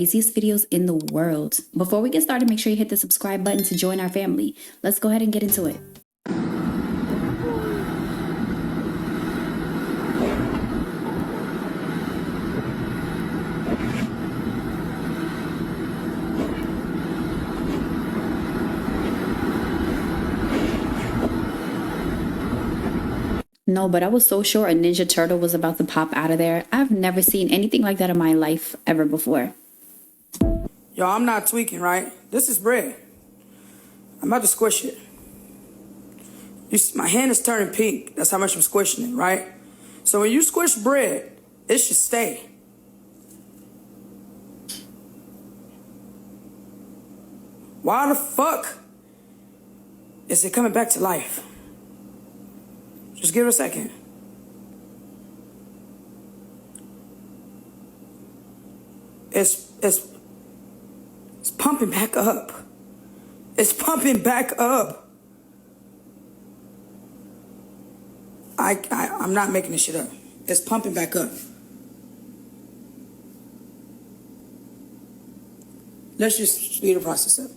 Craziest videos in the world. Before we get started, make sure you hit the subscribe button to join our family. Let's go ahead and get into it. No, but I was so sure a Ninja Turtle was about to pop out of there. I've never seen anything like that in my life ever before. Yo, I'm not tweaking, right? This is bread. I'm about to squish it. My hand is turning pink. That's how much I'm squishing it, right? So when you squish bread, it should stay. Why the fuck is it coming back to life? Just give it a second. It's pumping back up. It's pumping back up. I'm not making this shit up. It's pumping back up. Let's just speed the process up.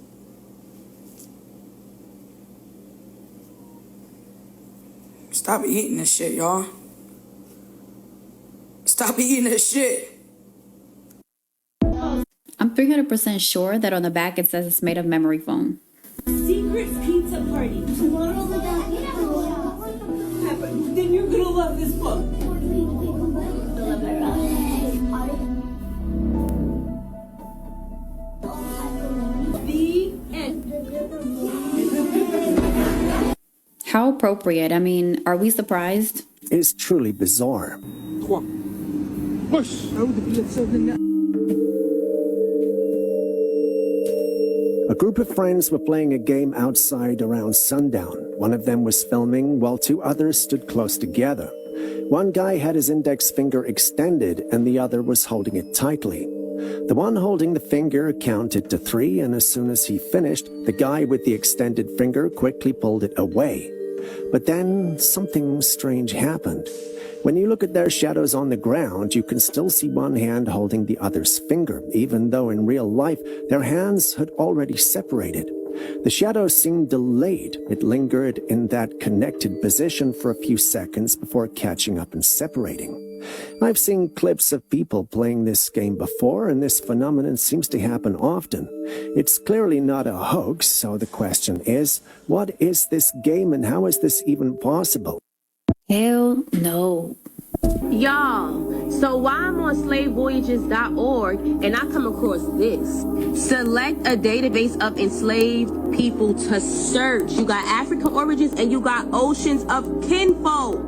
Stop eating this shit, y'all. Stop eating this shit. I'm 300% sure that on the back it says it's made of memory foam. Secret pizza party. Tomorrow. Then you're gonna love this book. The end. How appropriate. I mean, are we surprised? It's truly bizarre. A group of friends were playing a game outside around sundown. One of them was filming while two others stood close together. One guy had his index finger extended and the other was holding it tightly. The one holding the finger counted to 3, and as soon as he finished, the guy with the extended finger quickly pulled it away. But then something strange happened. When you look at their shadows on the ground, you can still see one hand holding the other's finger, even though in real life their hands had already separated. The shadow seemed delayed. It lingered in that connected position for a few seconds before catching up and separating. I've seen clips of people playing this game before, and this phenomenon seems to happen often. It's clearly not a hoax, so the question is, what is this game and how is this even possible? Hell no. Y'all, so while I'm on slavevoyages.org and I come across this, select a database of enslaved people to search. You got African origins and you got oceans of kinfolk.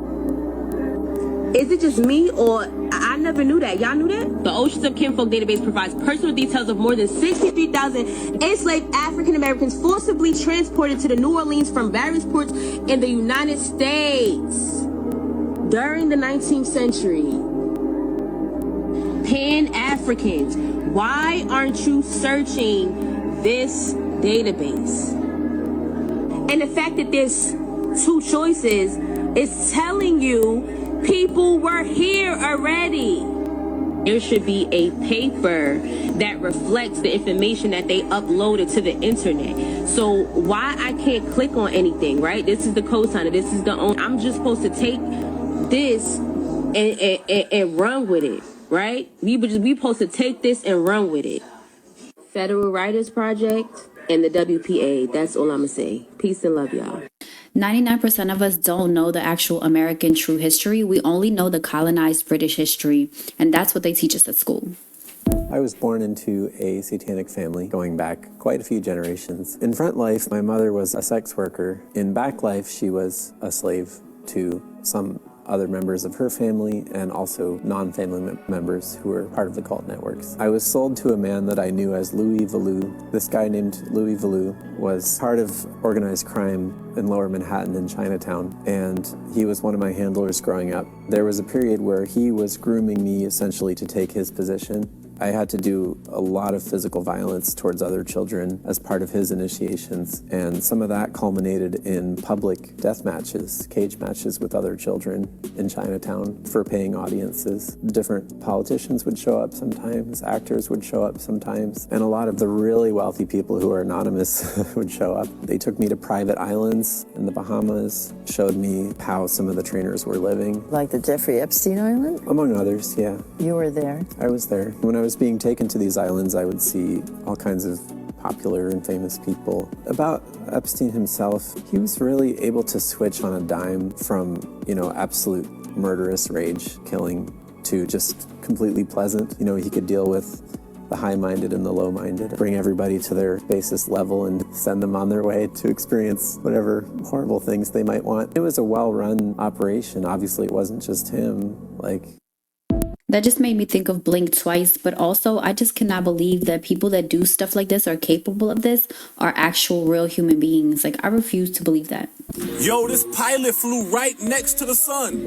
Is it just me or I never knew that? Y'all knew that? The Oceans of Kinfolk database provides personal details of more than 63,000 enslaved African Americans forcibly transported to the New Orleans from various ports in the United States during the 19th century. Pan-Africans, why aren't you searching this database? And the fact that there's two choices is telling you people were here already. There should be a paper that reflects the information that they uploaded to the internet. So why I can't click on anything, right? This is the cosigner, this is the owner. I'm just supposed to take this and run with it, right? We supposed to take this and run with it. Federal Writers Project and the WPA. That's all I'm gonna say. Peace and love, y'all. 99% of us don't know the actual American true history. We only know the colonized British history, and that's what they teach us at school. I was born into a satanic family going back quite a few generations. In front life, my mother was a sex worker. In back life, she was a slave to some other members of her family and also non-family members who were part of the cult networks. I was sold to a man that I knew as Louis Valou. This guy named Louis Valou was part of organized crime in Lower Manhattan in Chinatown, and he was one of my handlers growing up. There was a period where he was grooming me essentially to take his position, I had to do a lot of physical violence towards other children as part of his initiations, and some of that culminated in public death matches, cage matches with other children in Chinatown for paying audiences. Different politicians would show up sometimes, actors would show up sometimes, and a lot of the really wealthy people who are anonymous would show up. They took me to private islands in the Bahamas, showed me how some of the trainers were living. Like the Jeffrey Epstein Island? Among others, yeah. You were there? I was there. When I was being taken to these islands, I would see all kinds of popular and famous people. About Epstein himself, he was really able to switch on a dime from, absolute murderous rage killing to just completely pleasant. He could deal with the high-minded and the low-minded, bring everybody to their basest level and send them on their way to experience whatever horrible things they might want. It was a well-run operation. Obviously, it wasn't just him. That just made me think of Blink Twice, but also I just cannot believe that people that do stuff like this are capable of this are actual real human beings. I refuse to believe that. Yo, this pilot flew right next to the sun.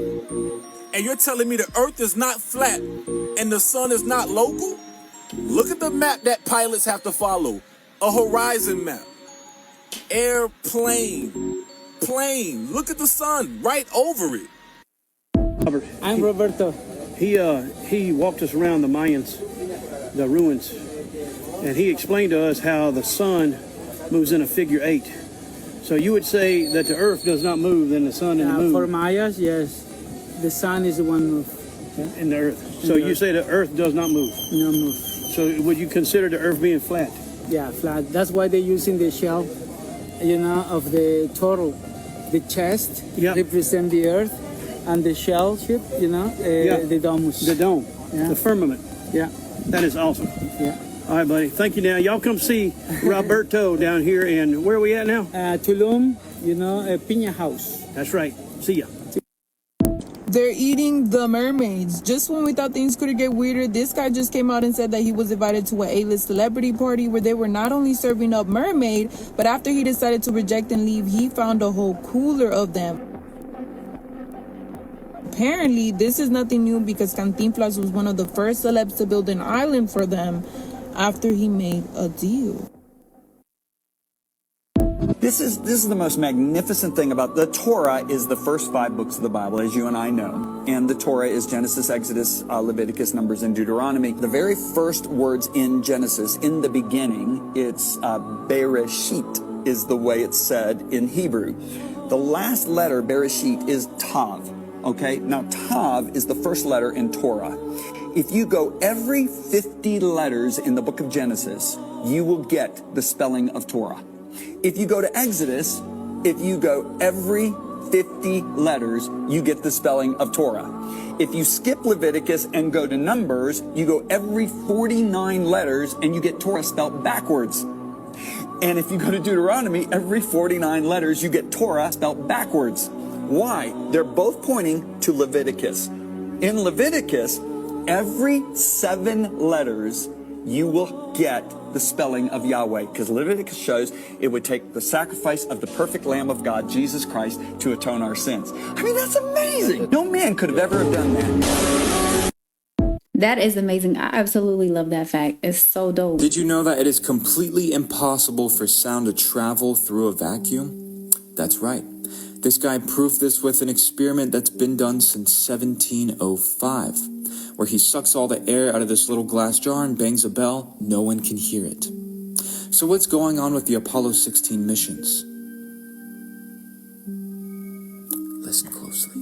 And you're telling me the earth is not flat and the sun is not local? Look at the map that pilots have to follow. A horizon map. Airplane. Plane. Look at the sun right over it. I'm Roberto. He walked us around the Mayans, the ruins, and he explained to us how the sun moves in a figure 8. So you would say that the earth does not move, then the sun and the moon. For Mayas, yes. The sun is the one move. And the earth. So you say the earth does not move? No move. So would you consider the earth being flat? Yeah, flat. That's why they're using the shell, of the turtle. The chest represent the earth. And the shell ship, the domus. The dome, yeah. The firmament. Yeah. That is awesome. Yeah. All right, buddy. Thank you. Now, y'all come see Roberto down here. And where are we at now? Tulum, Piña House. That's right. See ya. They're eating the mermaids. Just when we thought things could get weirder, this guy just came out and said that he was invited to an A-list celebrity party where they were not only serving up mermaid, but after he decided to reject and leave, he found a whole cooler of them. Apparently, this is nothing new because Cantinflas was one of the first celebs to build an island for them after he made a deal. This is the most magnificent thing about the Torah. Is the first 5 books of the Bible, as you and I know. And the Torah is Genesis, Exodus, Leviticus, Numbers, and Deuteronomy. The very first words in Genesis, in the beginning, it's Bereshit is the way it's said in Hebrew. The last letter, Bereshit, is Tav. Okay, now Tav is the first letter in Torah. If you go every 50 letters in the book of Genesis, you will get the spelling of Torah. If you go to Exodus, if you go every 50 letters, you get the spelling of Torah. If you skip Leviticus and go to Numbers, you go every 49 letters and you get Torah spelled backwards. And if you go to Deuteronomy, every 49 letters, you get Torah spelled backwards. Why? They're both pointing to Leviticus. In Leviticus, every 7 letters, you will get the spelling of Yahweh, because Leviticus shows it would take the sacrifice of the perfect Lamb of God, Jesus Christ, to atone our sins. I mean, that's amazing. No man could have ever done that. That is amazing. I absolutely love that fact. It's so dope. Did you know that it is completely impossible for sound to travel through a vacuum? That's right. This guy proved this with an experiment that's been done since 1705, where he sucks all the air out of this little glass jar and bangs a bell. No one can hear it. So what's going on with the Apollo 16 missions? Listen closely.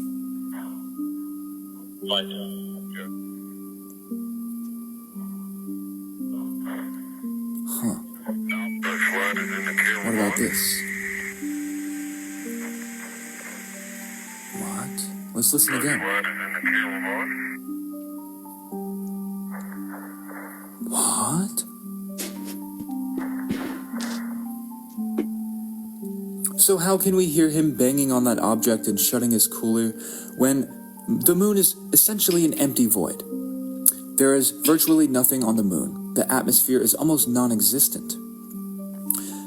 Huh. What about this? What? Let's listen again. What? So how can we hear him banging on that object and shutting his cooler when the moon is essentially an empty void? There is virtually nothing on the moon. The atmosphere is almost non-existent.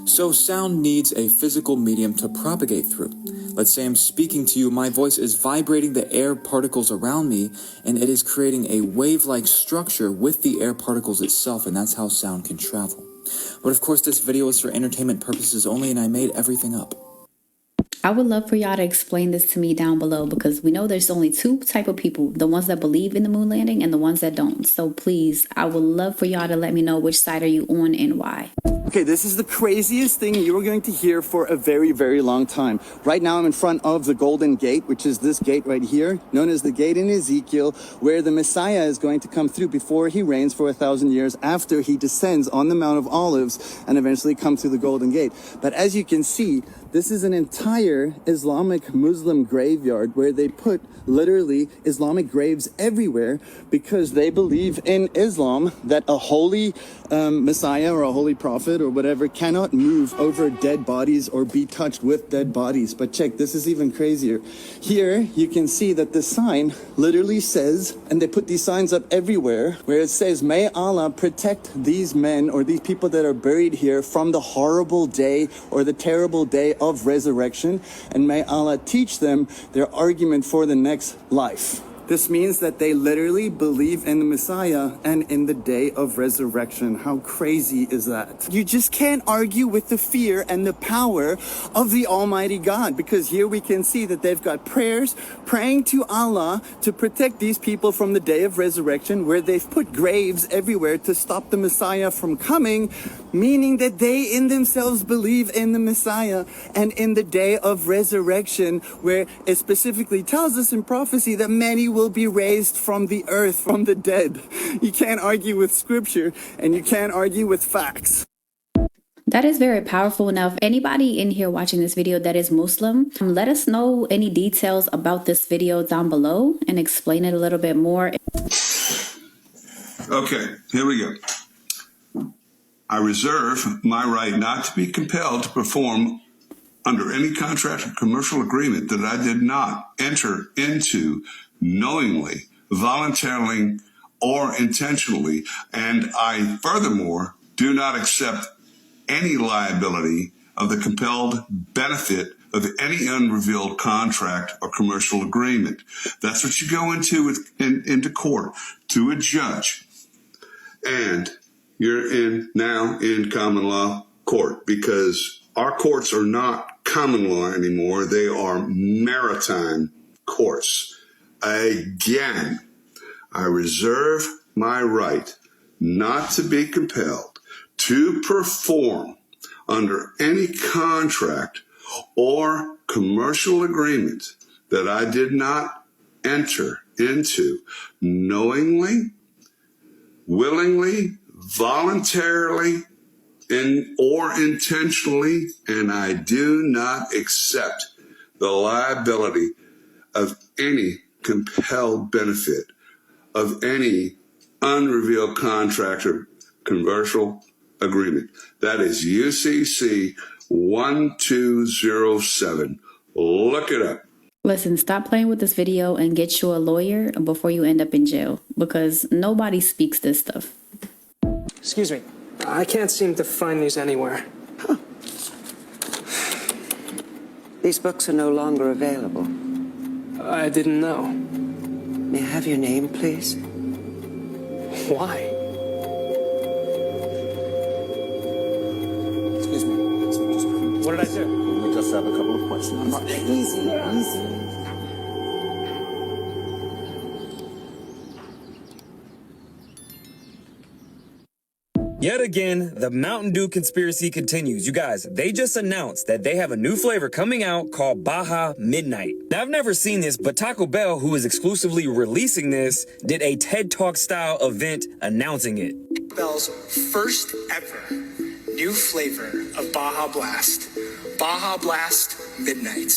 So sound needs a physical medium to propagate through, Let's say I'm speaking to you, my voice is vibrating the air particles around me, and it is creating a wave-like structure with the air particles itself, and that's how sound can travel. But of course, this video is for entertainment purposes only, and I made everything up. I would love for y'all to explain this to me down below, because we know there's only two type of people, the ones that believe in the moon landing and the ones that don't. So please, I would love for y'all to let me know which side are you on and why. Okay, this is the craziest thing you are going to hear for a very, very long time. Right now I'm in front of the Golden Gate, which is this gate right here, known as the gate in Ezekiel, where the Messiah is going to come through before he reigns for 1,000 years after he descends on the Mount of Olives and eventually come through the Golden Gate. But as you can see, this is an entire Islamic Muslim graveyard where they put literally Islamic graves everywhere because they believe in Islam that a holy Messiah or a holy prophet or whatever cannot move over dead bodies or be touched with dead bodies. But check, this is even crazier. Here you can see that the sign literally says, and they put these signs up everywhere, where it says, "May Allah protect these men or these people that are buried here from the horrible day or the terrible day of resurrection, and may Allah teach them their argument for the next life." This means that they literally believe in the Messiah and in the day of resurrection. How crazy is that? You just can't argue with the fear and the power of the Almighty God, because here we can see that they've got prayers praying to Allah to protect these people from the day of resurrection, where they've put graves everywhere to stop the Messiah from coming, meaning that they in themselves believe in the Messiah and in the day of resurrection, where it specifically tells us in prophecy that many will be raised from the earth, from the dead. You can't argue with scripture and you can't argue with facts. That is very powerful. Now, if anybody in here watching this video that is Muslim, let us know any details about this video down below and explain it a little bit more. Okay, here we go. I reserve my right not to be compelled to perform under any contract or commercial agreement that I did not enter into knowingly, voluntarily, or intentionally, and I furthermore do not accept any liability of the compelled benefit of any unrevealed contract or commercial agreement. That's what you go into into court to a judge, and you're now in common law court, because our courts are not common law anymore. They are maritime courts. Again, I reserve my right not to be compelled to perform under any contract or commercial agreement that I did not enter into knowingly, willingly, voluntarily, or intentionally, and I do not accept the liability of any compelled benefit of any unrevealed contract or commercial agreement. That is UCC 1207. Look it up. Listen, stop playing with this video and get you a lawyer before you end up in jail, because nobody speaks this stuff. Excuse me. I can't seem to find these anywhere. Huh. These books are no longer available. I didn't know. May I have your name, please? Why? Excuse me. What did I do? We just have a couple of questions. Easy, easy. Yet again, the Mountain Dew conspiracy continues. You guys, they just announced that they have a new flavor coming out called Baja Midnight. Now, I've never seen this, but Taco Bell, who is exclusively releasing this, did a TED Talk style event announcing it. Bell's first ever new flavor of Baja Blast. Baja Blast Midnight.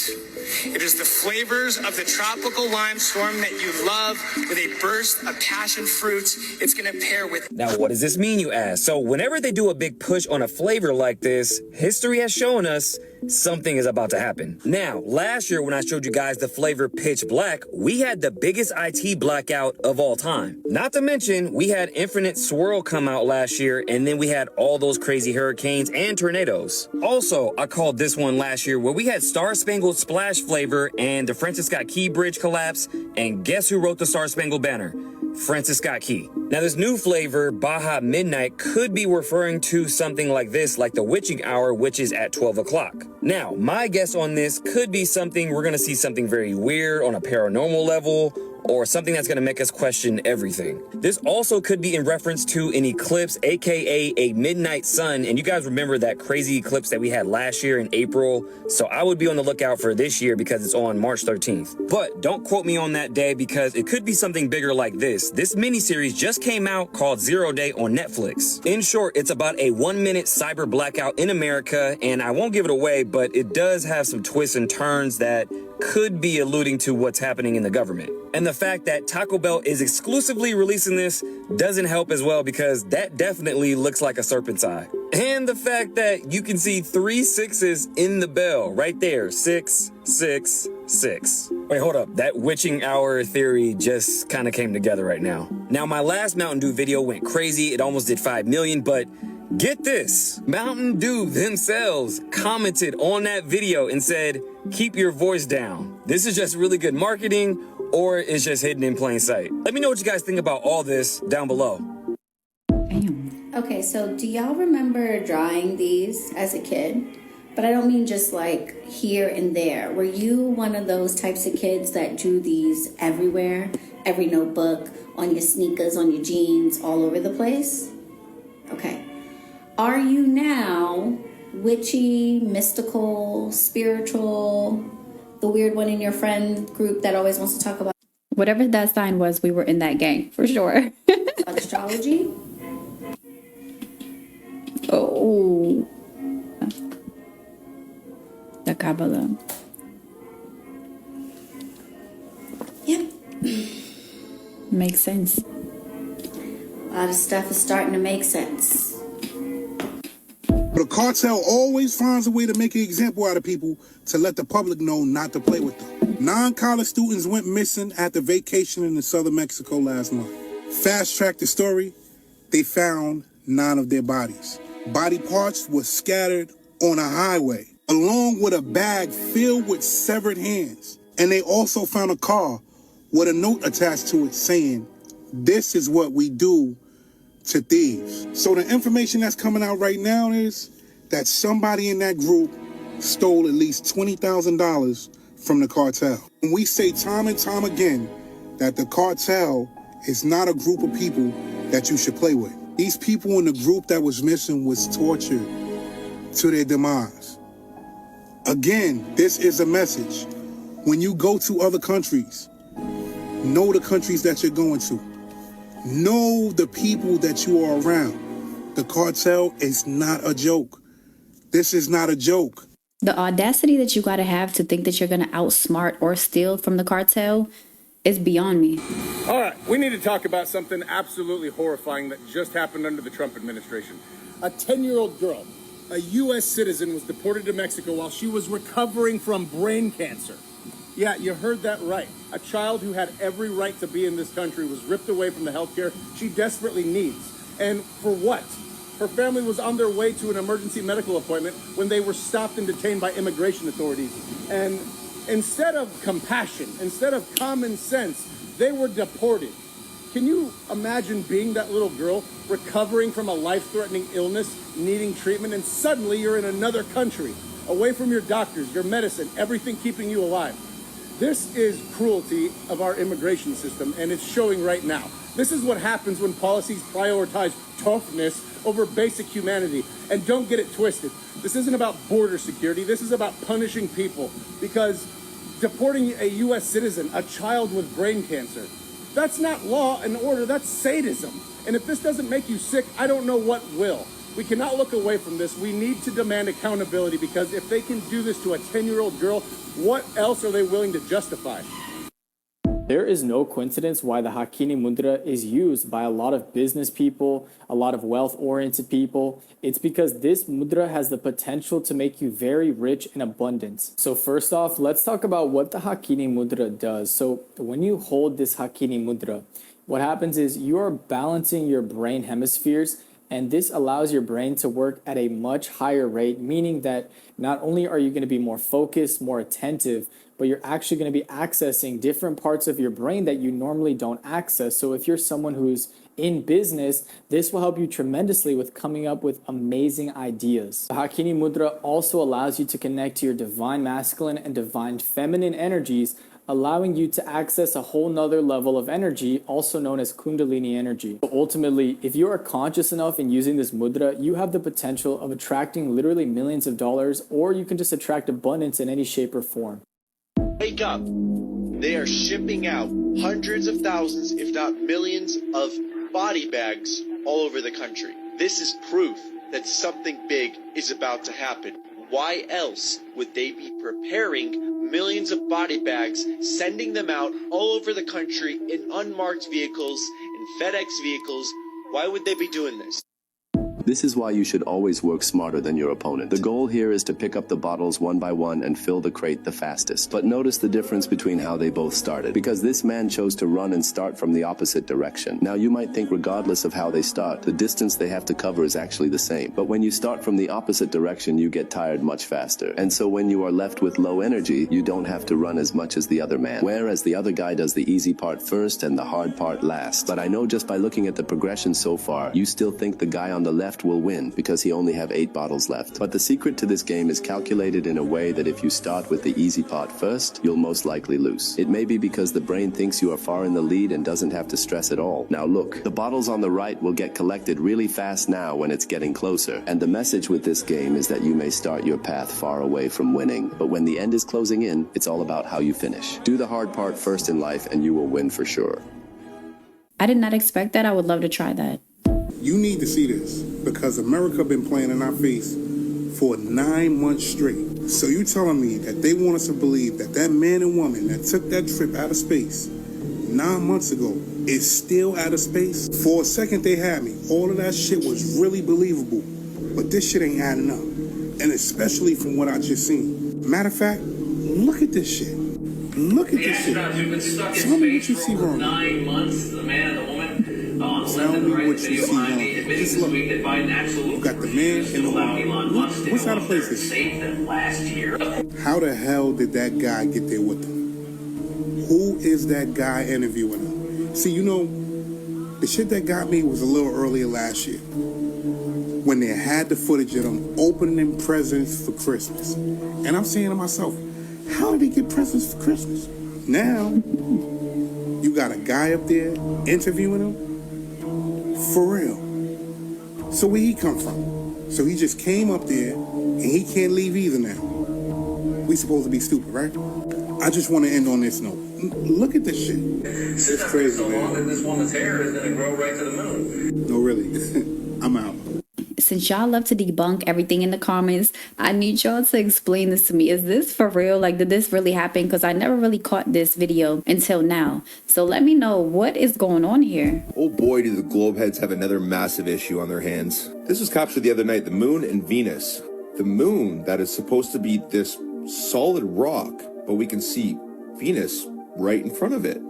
It is the flavors of the tropical lime storm that you love with a burst of passion fruit. It's going to pair with... Now, what does this mean, you ask? So whenever they do a big push on a flavor like this, history has shown us something is about to happen. Now, last year when I showed you guys the flavor Pitch Black, we had the biggest IT blackout of all time. Not to mention, we had Infinite Swirl come out last year, and then we had all those crazy hurricanes and tornadoes. Also, I called this one last year where we had Star Spangled Splash flavor and the Francis Scott Key Bridge collapse, and guess who wrote the Star Spangled Banner? Francis Scott Key. Now this new flavor, Baja Midnight, could be referring to something like this, like the witching hour, which is at 12 o'clock. Now, my guess on this could be something, we're gonna see something very weird on a paranormal level, or something that's gonna make us question everything. This also could be in reference to an eclipse, aka a midnight sun, and you guys remember that crazy eclipse that we had last year in April, so I would be on the lookout for this year because it's on March 13th. But don't quote me on that day because it could be something bigger like this. This miniseries just came out called 0 Day on Netflix. In short, it's about a 1-minute cyber blackout in America, and I won't give it away, but it does have some twists and turns that could be alluding to what's happening in the government. And the fact that Taco Bell is exclusively releasing this doesn't help as well because that definitely looks like a serpent's eye. And the fact that you can see 3 6s in the bell right there, 6, 6, 6. Wait, hold up. That witching hour theory just kind of came together right now. Now, my last Mountain Dew video went crazy. It almost did 5 million, but get this. Mountain Dew themselves commented on that video and said, keep your voice down. This is just really good marketing, or it's just hidden in plain sight. Let me know what you guys think about all this down below. Okay, so do y'all remember drawing these as a kid? But I don't mean just like here and there. Were you one of those types of kids that drew these everywhere? Every notebook, on your sneakers, on your jeans, all over the place? Okay. Are you now witchy, mystical, spiritual, the weird one in your friend group that always wants to talk about whatever that sign was? We were in that gang for sure. astrology? Oh, the Kabbalah. Yep. Makes sense. A lot of stuff is starting to make sense. The cartel always finds a way to make an example out of people to let the public know not to play with them. 9 college students went missing after vacation in southern Mexico last month. Fast track the story, they found 9 of their bodies. Body parts were scattered on a highway, along with a bag filled with severed hands. And they also found a car with a note attached to it saying, "This is what we do to thieves." So the information that's coming out right now is that somebody in that group stole at least $20,000 from the cartel. And we say time and time again that the cartel is not a group of people that you should play with. These people in the group that was missing was tortured to their demise. Again, this is a message. When you go to other countries, know the countries that you're going to. Know the people that you are around. The cartel is not a joke. This is not a joke. The audacity that you gotta have to think that you're gonna outsmart or steal from the cartel is beyond me. All right, we need to talk about something absolutely horrifying that just happened under the Trump administration. A 10-year-old girl, a U.S. citizen, was deported to Mexico while she was recovering from brain cancer. Yeah, you heard that right. A child who had every right to be in this country was ripped away from the health care she desperately needs. And for what? Her family was on their way to an emergency medical appointment when they were stopped and detained by immigration authorities. And instead of compassion, instead of common sense, they were deported. Can you imagine being that little girl, recovering from a life-threatening illness, needing treatment, and suddenly you're in another country, away from your doctors, your medicine, everything keeping you alive? This is cruelty of our immigration system, and it's showing right now. This is what happens when policies prioritize toughness over basic humanity. And don't get it twisted. This isn't about border security. This is about punishing people. Because deporting a U.S. citizen, a child with brain cancer, that's not law and order, that's sadism. And if this doesn't make you sick, I don't know what will. We cannot look away from this. We need to demand accountability, because if they can do this to a 10-year-old girl, what else are they willing to justify? There is no coincidence why the Hakini Mudra is used by a lot of business people, a lot of wealth-oriented people. It's because this mudra has the potential to make you very rich in abundance. So first off, let's talk about what the Hakini Mudra does. So when you hold this Hakini Mudra, what happens is you are balancing your brain hemispheres, and this allows your brain to work at a much higher rate, meaning that not only are you going to be more focused, more attentive, but you're actually going to be accessing different parts of your brain that you normally don't access. So if you're someone who's in business, this will help you tremendously with coming up with amazing ideas. The Hakini Mudra also allows you to connect to your divine masculine and divine feminine energies, allowing you to access a whole nother level of energy, also known as Kundalini energy. So ultimately, if you are conscious enough in using this mudra, you have the potential of attracting literally millions of dollars, or you can just attract abundance in any shape or form. Wake up. They are shipping out hundreds of thousands, if not millions, of body bags all over the country. This is proof that something big is about to happen. Why else would they be preparing millions of body bags, sending them out all over the country in unmarked vehicles, in FedEx vehicles? Why would they be doing this? This is why you should always work smarter than your opponent. The goal here is to pick up the bottles one by one and fill the crate the fastest. But notice the difference between how they both started. Because this man chose to run and start from the opposite direction. Now you might think regardless of how they start, the distance they have to cover is actually the same. But when you start from the opposite direction, you get tired much faster. And so when you are left with low energy, you don't have to run as much as the other man. Whereas the other guy does the easy part first and the hard part last. But I know just by looking at the progression so far, you still think the guy on the left will win because he only have 8 bottles left. But the secret to this game is calculated in a way that if you start with the easy part first, you'll most likely lose. It may be because the brain thinks you are far in the lead and doesn't have to stress at all. Now look, the bottles on the right will get collected really fast now when it's getting closer. And the message with this game is that you may start your path far away from winning, but when the end is closing in, it's all about how you finish. Do the hard part first in life and you will win for sure. I did not expect that. I would love to try that. You need to see this because America been playing in our face for 9 months straight. So you telling me that they want us to believe that that man and woman that took that trip out of space 9 months ago is still out of space? For a second they had me. All of that shit was really believable. But this shit ain't adding up. And especially from what I just seen. Matter of fact, look at this shit. Look at this shit. Tell me what you see wrong. 9 months, the man and the woman. Tell me what you see wrong. Just look. You got the man and the woman. What's out of place here? How the hell did that guy get there with them? Who is that guy interviewing him? See, you know, the shit that got me was a little earlier last year when they had the footage of them opening presents for Christmas. And I'm saying to myself, how did he get presents for Christmas? Now, you got a guy up there interviewing him? For real. So where he come from? So he just came up there and he can't leave either now. We supposed to be stupid, right? I just want to end on this note. Look at this shit. It's crazy, so man. Long, this woman's hair is going to grow right to the moon. No, really. I'm out. Since y'all love to debunk everything in the comments, I need y'all to explain this to me. Is this for real? Like, did this really happen? Because I never really caught this video until now. So let me know what is going on here. Oh boy, do the globe heads have another massive issue on their hands. This was captured the other night, the moon and Venus. The moon that is supposed to be this solid rock, but we can see Venus right in front of it.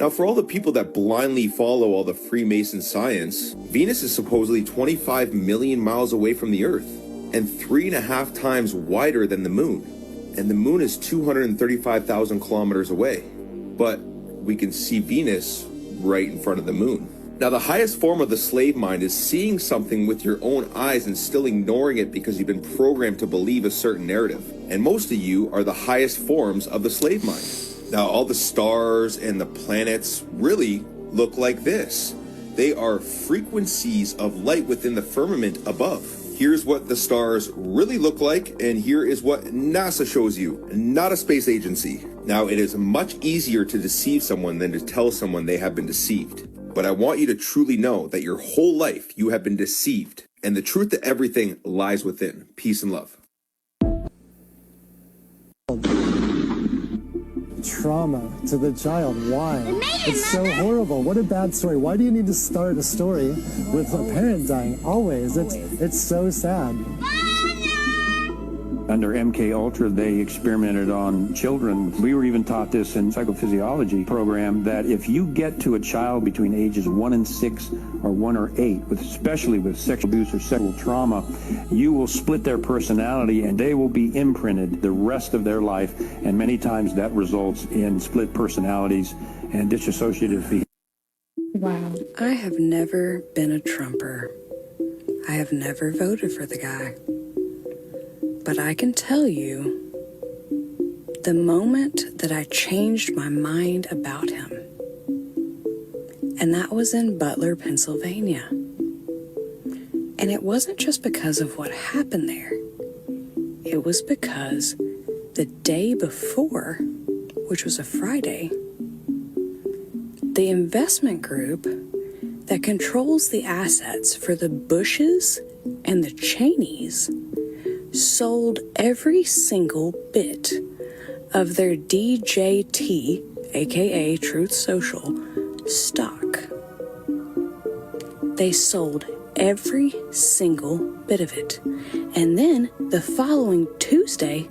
Now, for all the people that blindly follow all the Freemason science, Venus is supposedly 25 million miles away from the Earth and 3.5 times wider than the moon. And the moon is 235,000 kilometers away. But we can see Venus right in front of the moon. Now, the highest form of the slave mind is seeing something with your own eyes and still ignoring it because you've been programmed to believe a certain narrative. And most of you are the highest forms of the slave mind. Now, all the stars and the planets really look like this. They are frequencies of light within the firmament above. Here's what the stars really look like, and here is what NASA shows you, not a space agency. Now, it is much easier to deceive someone than to tell someone they have been deceived. But I want you to truly know that your whole life you have been deceived, and the truth to everything lies within. Peace and love. trauma to the child. Why? It's so horrible. What a bad story. Why do you need to start a story with a parent dying? Always. It's so sad. Under MK Ultra, they experimented on children. We were even taught this in psychophysiology program that if you get to a child between ages 1 and 6 or 1 or 8, especially with sexual abuse or sexual trauma, you will split their personality and they will be imprinted the rest of their life. And many times that results in split personalities and dissociative behavior. Wow. I have never been a Trumper. I have never voted for the guy. But I can tell you, the moment that I changed my mind about him, and that was in Butler, Pennsylvania. And it wasn't just because of what happened there. It was because the day before, which was a Friday, the investment group that controls the assets for the Bushes and the Cheneys sold every single bit of their DJT, aka Truth Social, stock. They sold every single bit of it. And then the following Tuesday,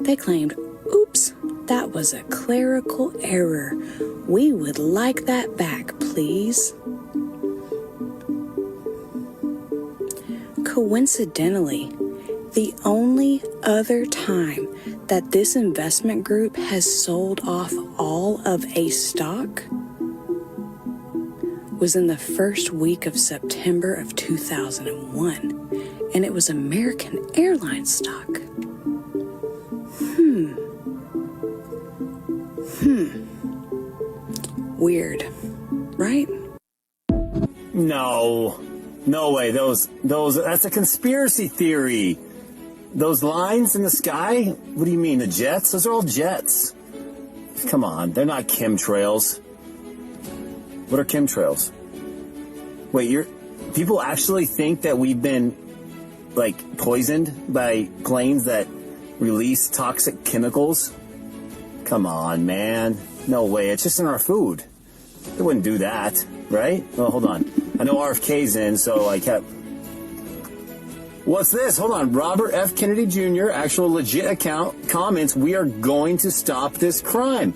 they claimed, oops, that was a clerical error. We would like that back, please. Coincidentally, the only other time that this investment group has sold off all of a stock was in the first week of September of 2001, and it was American Airlines stock. Weird, right? No way. That's a conspiracy theory. Those lines in the sky? What do you mean, the jets? Those are all jets. Come on, they're not chemtrails. What are chemtrails? Wait, people actually think that we've been, poisoned by planes that release toxic chemicals? Come on, man. No way, it's just in our food. They wouldn't do that, right? Well, hold on. I know RFK's in, so I kept... What's this? Hold on. Robert F. Kennedy Jr., actual legit account, comments, we are going to stop this crime.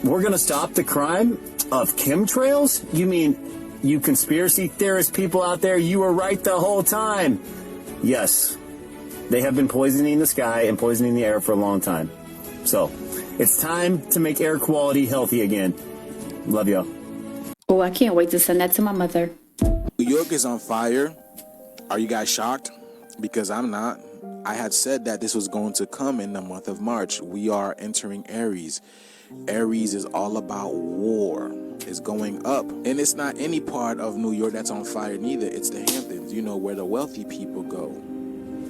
We're going to stop the crime of chemtrails? You mean, you conspiracy theorist people out there, you were right the whole time. Yes, they have been poisoning the sky and poisoning the air for a long time. So, it's time to make air quality healthy again. Love y'all. Oh, I can't wait to send that to my mother. New York is on fire. Are you guys shocked? Because I'm not. I had said that this was going to come in the month of March. We are entering Aries. Aries is all about war. It's going up. And it's not any part of New York that's on fire neither. It's the Hamptons, where the wealthy people go.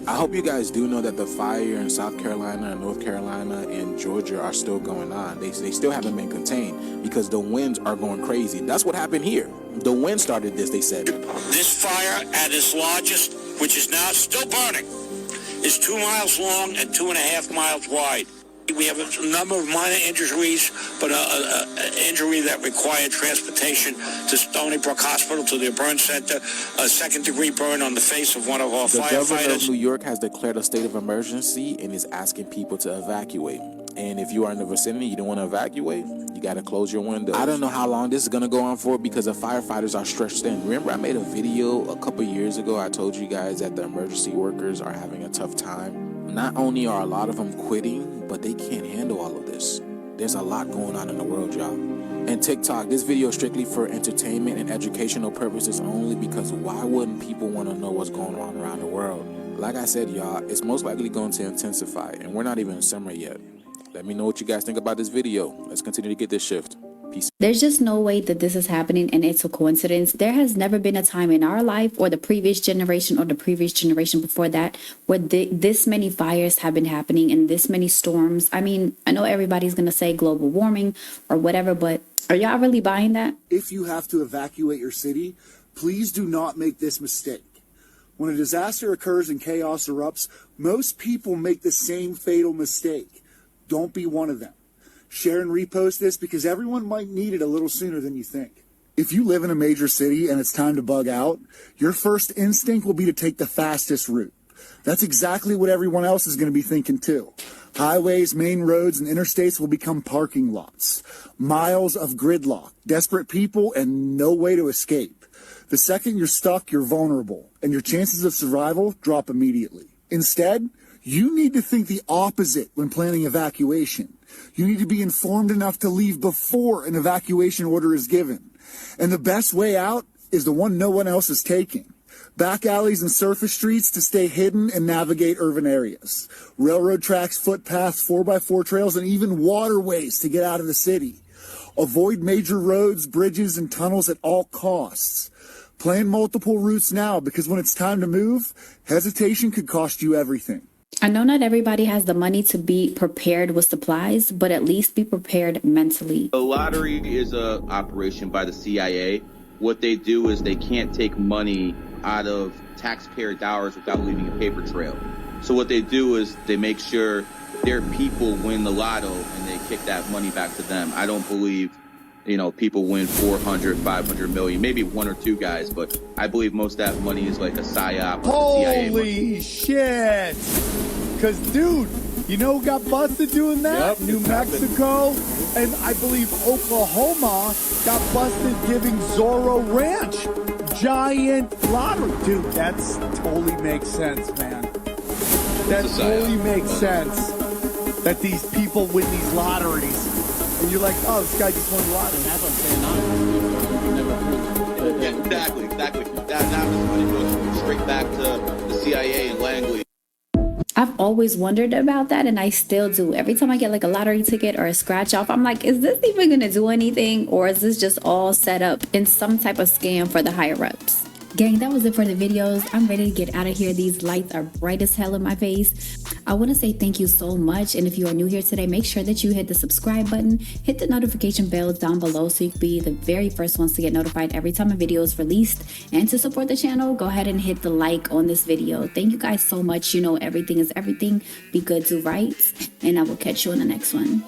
I hope you guys do know that the fire in South Carolina and North Carolina and Georgia are still going on. They still haven't been contained because the winds are going crazy. That's what happened here. The wind started this, they said. This fire at its largest, which is now still burning, is 2 miles long and 2.5 miles wide. We have a number of minor injuries, but an injury that required transportation to Stony Brook Hospital to the burn center, a second-degree burn on the face of one of our firefighters. The governor of New York has declared a state of emergency and is asking people to evacuate. And if you are in the vicinity, you don't want to evacuate, you got to close your windows. I don't know how long this is going to go on for because the firefighters are stretched thin. Remember, I made a video a couple years ago. I told you guys that the emergency workers are having a tough time. Not only are a lot of them quitting, but they can't handle all of this. There's a lot going on in the world, y'all. And TikTok, this video is strictly for entertainment and educational purposes only because why wouldn't people want to know what's going on around the world? Like I said, y'all, it's most likely going to intensify, and we're not even in summer yet. Let me know what you guys think about this video. Let's continue to get this shift. Peace. There's just no way that this is happening and it's a coincidence. There has never been a time in our life or the previous generation or the previous generation before that where this many fires have been happening and this many storms. I mean, I know everybody's going to say global warming or whatever, but are y'all really buying that? If you have to evacuate your city, please do not make this mistake. When a disaster occurs and chaos erupts, most people make the same fatal mistake. Don't be one of them. share and repost this because everyone might need it a little sooner than you think. If you live in a major city and it's time to bug out, your first instinct will be to take the fastest route. That's exactly what everyone else is going to be thinking too. Highways, main roads, and interstates will become parking lots. Miles of gridlock, desperate people, and no way to escape. The second you're stuck, you're vulnerable, and your chances of survival drop immediately. Instead, you need to think the opposite when planning evacuation. You need to be informed enough to leave before an evacuation order is given. And the best way out is the one no one else is taking. Back alleys and surface streets to stay hidden and navigate urban areas. Railroad tracks, footpaths, 4x4 trails, and even waterways to get out of the city. Avoid major roads, bridges, and tunnels at all costs. Plan multiple routes now because when it's time to move, hesitation could cost you everything. I know not everybody has the money to be prepared with supplies, but at least be prepared mentally. The lottery is a operation by the CIA. What they do is they can't take money out of taxpayer dollars without leaving a paper trail. So what they do is they make sure their people win the lotto and they kick that money back to them. I don't believe, people win 400, 500 million, maybe one or two guys, but I believe most of that money is like a psyop. Holy shit! Because, dude, you know who got busted doing that? Yep, New Mexico, and I believe Oklahoma got busted giving Zorro Ranch giant lottery. Dude, that's totally makes sense, man. That totally makes sense that these people win these lotteries. And you're like, oh, this guy just won the lottery. That's what I'm saying. Exactly. That was when it goes straight back to the CIA and Langley. I've always wondered about that, and I still do. Every time I get like a lottery ticket or a scratch off, I'm like, is this even gonna do anything, or is this just all set up in some type of scam for the higher ups? Gang, that was it for the videos. I'm ready to get out of here. These lights are bright as hell in my face. I want to say thank you so much, and if you are new here today, make sure that you hit the subscribe button, hit the notification bell down below so you can be the very first ones to get notified every time a video is released. And to support the channel, go ahead and hit the like on this video. Thank you guys so much. Everything is everything. Be good, do right, and I will catch you in the next one.